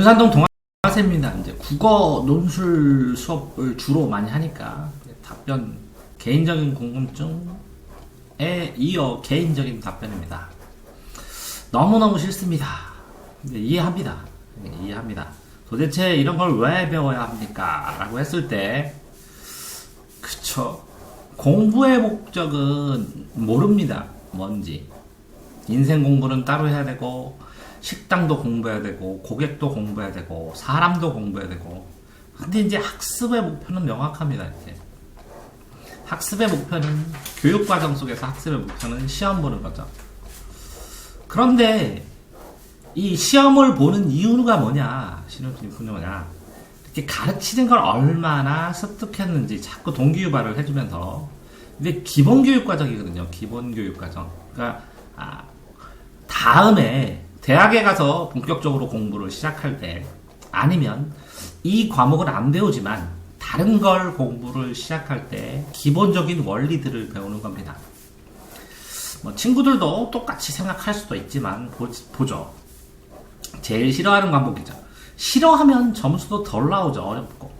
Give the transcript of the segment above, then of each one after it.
윤산동 동아세입니다. 이제 국어 논술 수업을 주로 많이 하니까 답변 개인적인 궁금증에 이어 개인적인 답변입니다. 너무너무 싫습니다. 이해합니다. 이해합니다. 도대체 이런 걸 왜 배워야 합니까? 라고 했을 때 그쵸, 공부의 목적은 모릅니다. 뭔지. 인생 공부는 따로 해야 되고, 식당도 공부해야 되고, 고객도 공부해야 되고, 사람도 공부해야 되고. 근데 이제 학습의 목표는 명확합니다. 이제 학습의 목표는, 교육과정 속에서 학습의 목표는 시험 보는 거죠. 그런데 이 시험을 보는 이유가 뭐냐, 이렇게 가르치는 걸 얼마나 습득했는지 자꾸 동기유발을 해주면서. 근데 기본교육과정이거든요. 기본교육과정. 그러니까 다음에 대학에 가서 본격적으로 공부를 시작할 때, 아니면 이 과목은 안 배우지만 다른 걸 공부를 시작할 때 기본적인 원리들을 배우는 겁니다. 뭐 친구들도 똑같이 생각할 수도 있지만 보죠. 제일 싫어하는 과목이죠. 싫어하면 점수도 덜 나오죠. 어렵고.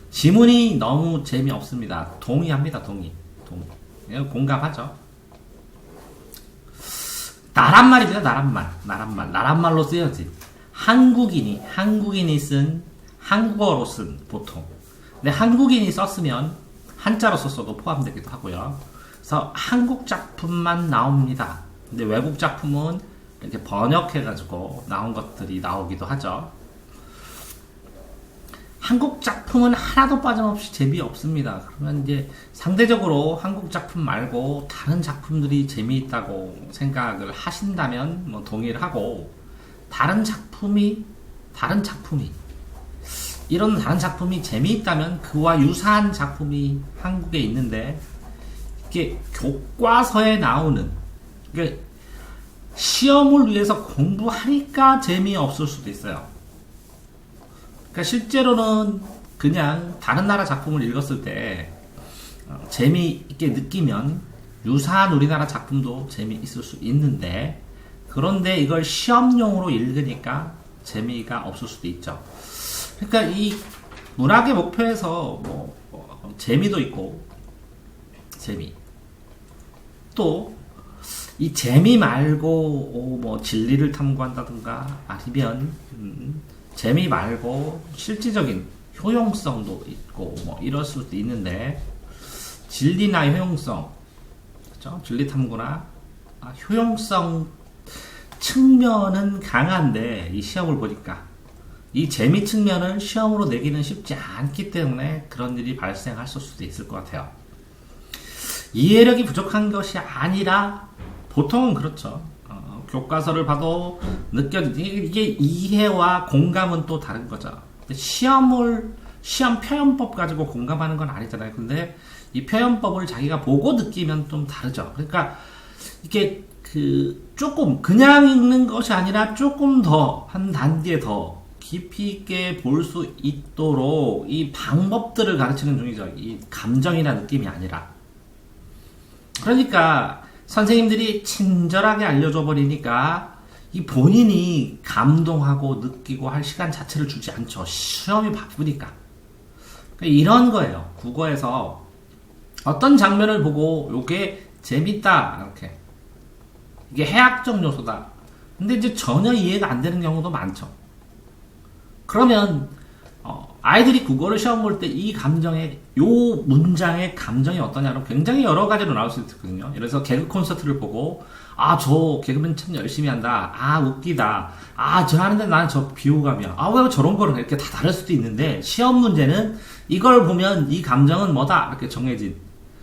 지문이 너무 재미없습니다. 동의합니다. 동의. 공감하죠. 나란말입니다. 나란말로 쓰여야지. 한국인이 쓴, 한국어로 쓴, 보통. 근데 한국인이 썼으면 한자로 썼어도 포함되기도 하고요. 그래서 한국 작품만 나옵니다. 근데 외국 작품은 이렇게 번역해가지고 나온 것들이 나오기도 하죠. 한국 작품은 하나도 빠짐없이 재미없습니다. 그러면 이제 상대적으로 한국 작품 말고 다른 작품들이 재미있다고 생각을 하신다면 뭐 동의를 하고, 다른 작품이 이런 다른 작품이 재미있다면 그와 유사한 작품이 한국에 있는데, 이게 교과서에 나오는, 그러니까 시험을 위해서 공부하니까 재미없을 수도 있어요. 그러니까 실제로는 그냥 다른 나라 작품을 읽었을 때 재미있게 느끼면 유사한 우리나라 작품도 재미있을 수 있는데, 그런데 이걸 시험용으로 읽으니까 재미가 없을 수도 있죠. 그러니까 이 문학의 목표에서 재미도 있고, 또 이 재미 말고 진리를 탐구한다든가, 아니면 재미 말고 실질적인 효용성도 있고 이럴 수도 있는데, 진리나 효용성, 그렇죠? 진리 탐구나 효용성 측면은 강한데, 이 시험을 보니까 이 재미 측면을 시험으로 내기는 쉽지 않기 때문에 그런 일이 발생할 수도 있을 것 같아요. 이해력이 부족한 것이 아니라, 보통은 그렇죠. 교과서를 봐도 이게 이해와 공감은 또 다른 거죠. 시험 표현법 가지고 공감하는 건 아니잖아요. 근데 이 표현법을 자기가 보고 느끼면 좀 다르죠. 그러니까 이게 조금 그냥 읽는 것이 아니라 조금 더, 한 단계 더 깊이 있게 볼 수 있도록 이 방법들을 가르치는 중이죠. 이 감정이나 느낌이 아니라. 그러니까 선생님들이 친절하게 알려줘 버리니까 이 본인이 감동하고 느끼고 할 시간 자체를 주지 않죠. 시험이 바쁘니까. 그러니까 이런 거예요. 국어에서 어떤 장면을 보고 요게 재밌다, 이렇게, 이게 해학적 요소다. 근데 이제 전혀 이해가 안 되는 경우도 많죠. 그러면 아이들이 국어를 시험 볼 때 이 감정의, 요 문장의 감정이 어떠냐로 굉장히 여러 가지로 나올 수 있거든요. 예를 들어서 개그 콘서트를 보고, 저 개그맨 참 열심히 한다. 웃기다. 저 하는데 나는 저 비호감이야. 왜 저런 거를, 이렇게 다 다를 수도 있는데, 시험 문제는 이걸 보면 이 감정은 뭐다, 이렇게 정해진.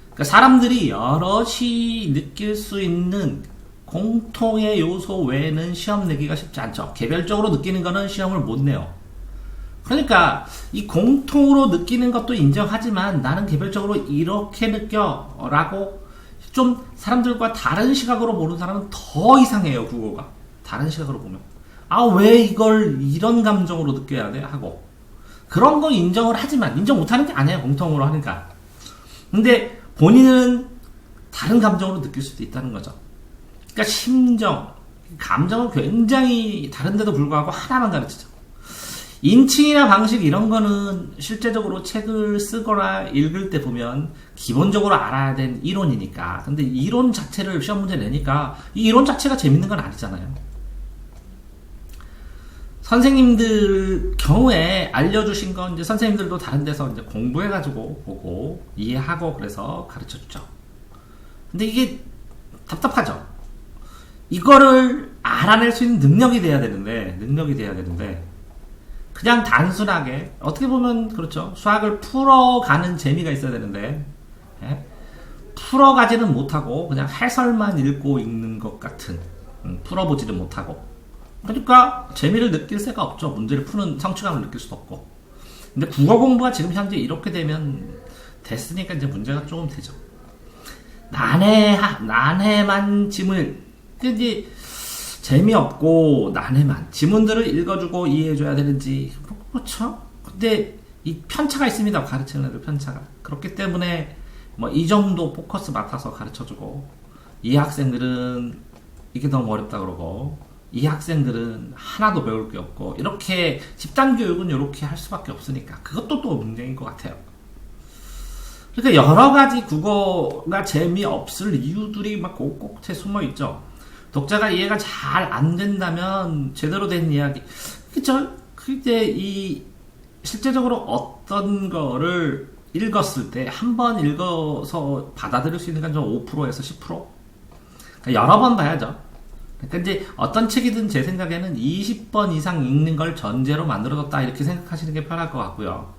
그러니까 사람들이 여럿이 느낄 수 있는 공통의 요소 외에는 시험 내기가 쉽지 않죠. 개별적으로 느끼는 거는 시험을 못 내요. 그러니까 이 공통으로 느끼는 것도 인정하지만, 나는 개별적으로 이렇게 느껴 라고 좀 사람들과 다른 시각으로 보는 사람은 더 이상해요. 국어가 다른 시각으로 보면 왜 이걸 이런 감정으로 느껴야 돼 하고, 그런 거 인정을 하지만 인정 못하는 게 아니에요. 공통으로 하니까. 근데 본인은 다른 감정으로 느낄 수도 있다는 거죠. 그러니까 감정은 굉장히 다른데도 불구하고 하나만 가르치죠. 인칭이나 방식 이런 거는 실제적으로 책을 쓰거나 읽을 때 보면 기본적으로 알아야 된 이론이니까. 근데 이론 자체를 시험 문제 내니까 이 이론 자체가 재밌는 건 아니잖아요. 선생님들 경우에 알려주신 건 이제 선생님들도 다른 데서 이제 공부해가지고 보고 이해하고 그래서 가르쳐 주죠. 근데 이게 답답하죠. 이거를 알아낼 수 있는 능력이 돼야 되는데 그냥 단순하게 어떻게 보면 그렇죠. 수학을 풀어가는 재미가 있어야 되는데 예? 풀어가지는 못하고 그냥 해설만 읽고 있는 것 같은 풀어보지는 못하고 그러니까 재미를 느낄 새가 없죠. 문제를 푸는 성취감을 느낄 수도 없고. 근데 국어 공부가 지금 현재 이렇게 되면 됐으니까 이제 문제가 조금 되죠. 난해만 지문 이제 재미없고 난해만 지문들을 읽어주고 이해해줘야 되는지 그렇죠. 근데 이 편차가 있습니다. 가르치는 애들 편차가. 그렇기 때문에 뭐 이 정도 포커스 맡아서 가르쳐주고 이 학생들은 이게 너무 어렵다 그러고 이 학생들은 하나도 배울 게 없고 이렇게 집단 교육은 이렇게 할 수밖에 없으니까 그것도 또 문제인 것 같아요. 그러니까 여러 가지 국어가 재미없을 이유들이 막 곳곳에 숨어 있죠. 독자가 이해가 잘 안 된다면 제대로 된 이야기 그쵸? 그때 이 실제적으로 어떤 거를 읽었을 때 한 번 읽어서 받아들일 수 있는 건 좀 5%에서 10%? 그러니까 여러 번 봐야죠. 그러니까 이제 어떤 책이든 제 생각에는 20번 이상 읽는 걸 전제로 만들어뒀다 이렇게 생각하시는 게 편할 것 같고요.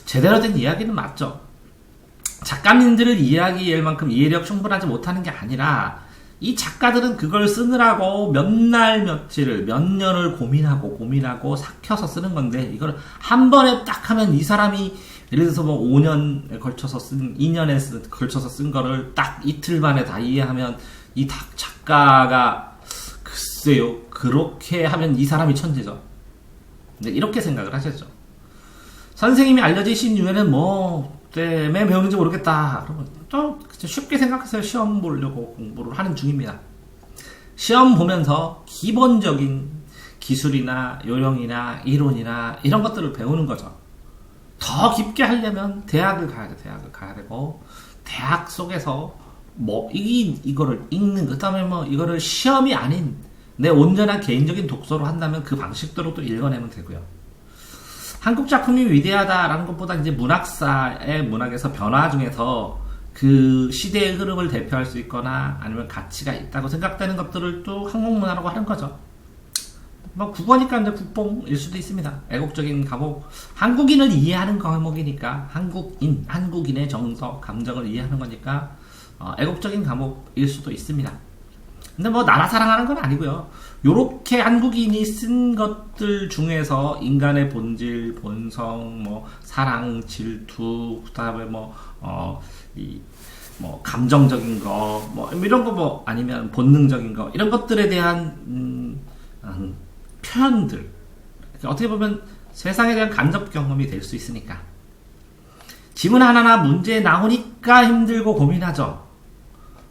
제대로 된 이야기는 맞죠. 작가님들을 이해하기에 만큼 이해력 충분하지 못하는 게 아니라 이 작가들은 그걸 쓰느라고 몇 날 며칠을 몇 년을 고민하고 삭혀서 쓰는 건데 이걸 한 번에 딱 하면 이 사람이 예를 들어서 뭐 5년에 걸쳐서 쓴 2년에 걸쳐서 쓴 거를 딱 이틀 만에 다 이해하면 이 작가가 글쎄요 그렇게 하면 이 사람이 천재죠. 근데 이렇게 생각을 하셨죠. 선생님이 알려주신 이유에는 뭐 때문에 배우는지 모르겠다. 그러면 좀 쉽게 생각해서 시험 보려고 공부를 하는 중입니다. 시험 보면서 기본적인 기술이나 요령이나 이론이나 이런 것들을 배우는 거죠. 더 깊게 하려면 대학을 가야 되고 대학 속에서 뭐 이거를 읽는 그 다음에 뭐 이거를 시험이 아닌 내 온전한 개인적인 독서로 한다면 그 방식대로 또 읽어내면 되고요. 한국 작품이 위대하다라는 것보다 이제 문학사의 문학에서 변화 중에서 그 시대의 흐름을 대표할 수 있거나 아니면 가치가 있다고 생각되는 것들을 또 한국문화라고 하는 거죠. 뭐 국어니까 이제 국뽕일 수도 있습니다. 애국적인 과목, 한국인을 이해하는 과목이니까 한국인의 정서, 감정을 이해하는 거니까 애국적인 과목일 수도 있습니다. 근데 뭐 나라 사랑하는 건 아니고요. 요렇게 한국인이 쓴 것들 중에서 인간의 본질, 본성, 뭐 사랑, 질투, 그다음에 감정적인 거, 뭐 이런 거 뭐 아니면 본능적인 거 이런 것들에 대한 표현들 어떻게 보면 세상에 대한 간접 경험이 될 수 있으니까 지문 하나나 문제 나오니까 힘들고 고민하죠.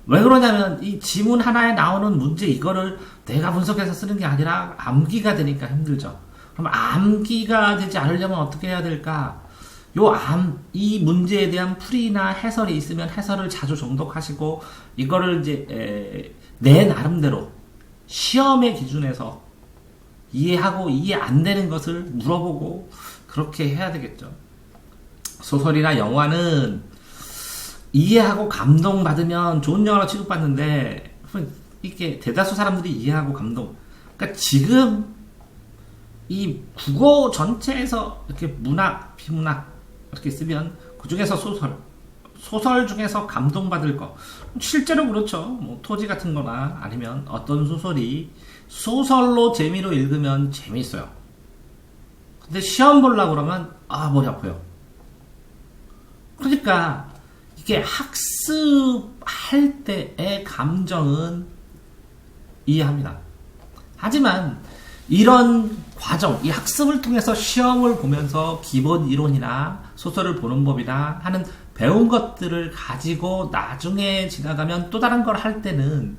왜 그러냐면 이 지문 하나에 나오는 문제 이거를 내가 분석해서 쓰는 게 아니라 암기가 되니까 힘들죠. 그럼 암기가 되지 않으려면 어떻게 해야 될까? 이 문제에 대한 풀이나 해설이 있으면 해설을 자주 정독하시고 이거를 이제 내 나름대로 시험의 기준에서 이해하고 이해 안 되는 것을 물어보고 그렇게 해야 되겠죠. 소설이나 영화는 이해하고 감동받으면 좋은 영화로 취급받는데 이게 대다수 사람들이 이해하고 감동. 그러니까 지금 이 국어 전체에서 이렇게 문학, 비문학 이렇게 쓰면 그 중에서 소설 중에서 감동받을 거 실제로 그렇죠. 뭐 토지 같은 거나 아니면 어떤 소설이 소설로 재미로 읽으면 재미있어요. 근데 시험 보려고 그러면 머리 아파요. 그러니까 이게 학습할 때의 감정은 이해합니다. 하지만 이런 과정, 이 학습을 통해서 시험을 보면서 기본 이론이나 소설을 보는 법이나 하는 배운 것들을 가지고 나중에 지나가면 또 다른 걸 할 때는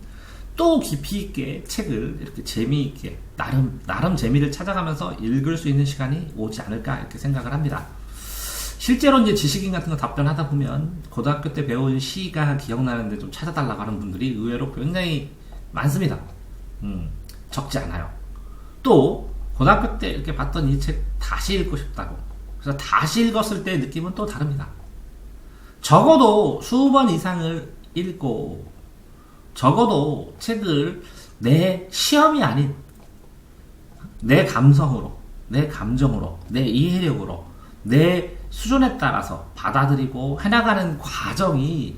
또 깊이 있게 책을 이렇게 재미있게 나름 재미를 찾아가면서 읽을 수 있는 시간이 오지 않을까 이렇게 생각을 합니다. 실제로 이제 지식인 같은 거 답변하다 보면 고등학교 때 배운 시가 기억나는데 좀 찾아달라고 하는 분들이 의외로 굉장히 많습니다. 적지 않아요. 또 고등학교 때 이렇게 봤던 이 책 다시 읽고 싶다고. 그래서 다시 읽었을 때의 느낌은 또 다릅니다. 적어도 수번 이상을 읽고 적어도 책을 내 시험이 아닌 내 감성으로, 내 감정으로, 내 이해력으로, 내 수준에 따라서 받아들이고 해나가는 과정이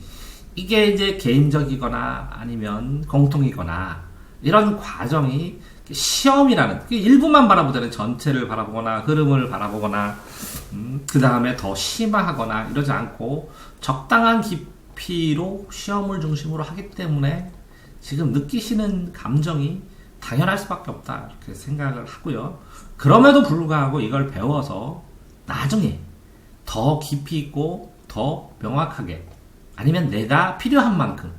이게 이제 개인적이거나 아니면 공통이거나 이런 과정이 시험이라는 일부만 바라보자는 전체를 바라보거나 흐름을 바라보거나 그 다음에 더 심화하거나 이러지 않고 적당한 깊이로 시험을 중심으로 하기 때문에 지금 느끼시는 감정이 당연할 수밖에 없다 이렇게 생각을 하고요. 그럼에도 불구하고 이걸 배워서 나중에 더 깊이 있고 더 명확하게 아니면 내가 필요한 만큼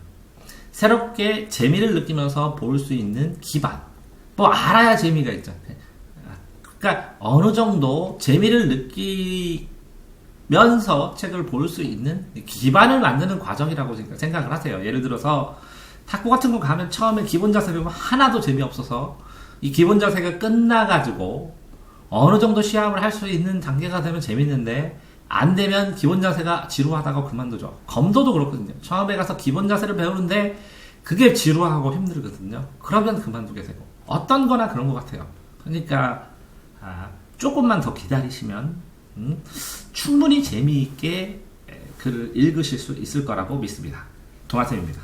새롭게 재미를 느끼면서 볼 수 있는 기반 뭐 알아야 재미가 있죠. 그러니까 어느 정도 재미를 느끼면서 책을 볼 수 있는 기반을 만드는 과정이라고 생각을 하세요. 예를 들어서 탁구 같은 거 가면 처음에 기본 자세 배우면 하나도 재미없어서 이 기본 자세가 끝나가지고 어느 정도 시합을 할 수 있는 단계가 되면 재밌는데 안 되면 기본 자세가 지루하다고 그만두죠. 검도도 그렇거든요. 처음에 가서 기본 자세를 배우는데 그게 지루하고 힘들거든요. 그러면 그만두게 되고 어떤 거나 그런 것 같아요. 그러니까 조금만 더 기다리시면 충분히 재미있게 글을 읽으실 수 있을 거라고 믿습니다. 동아쌤입니다.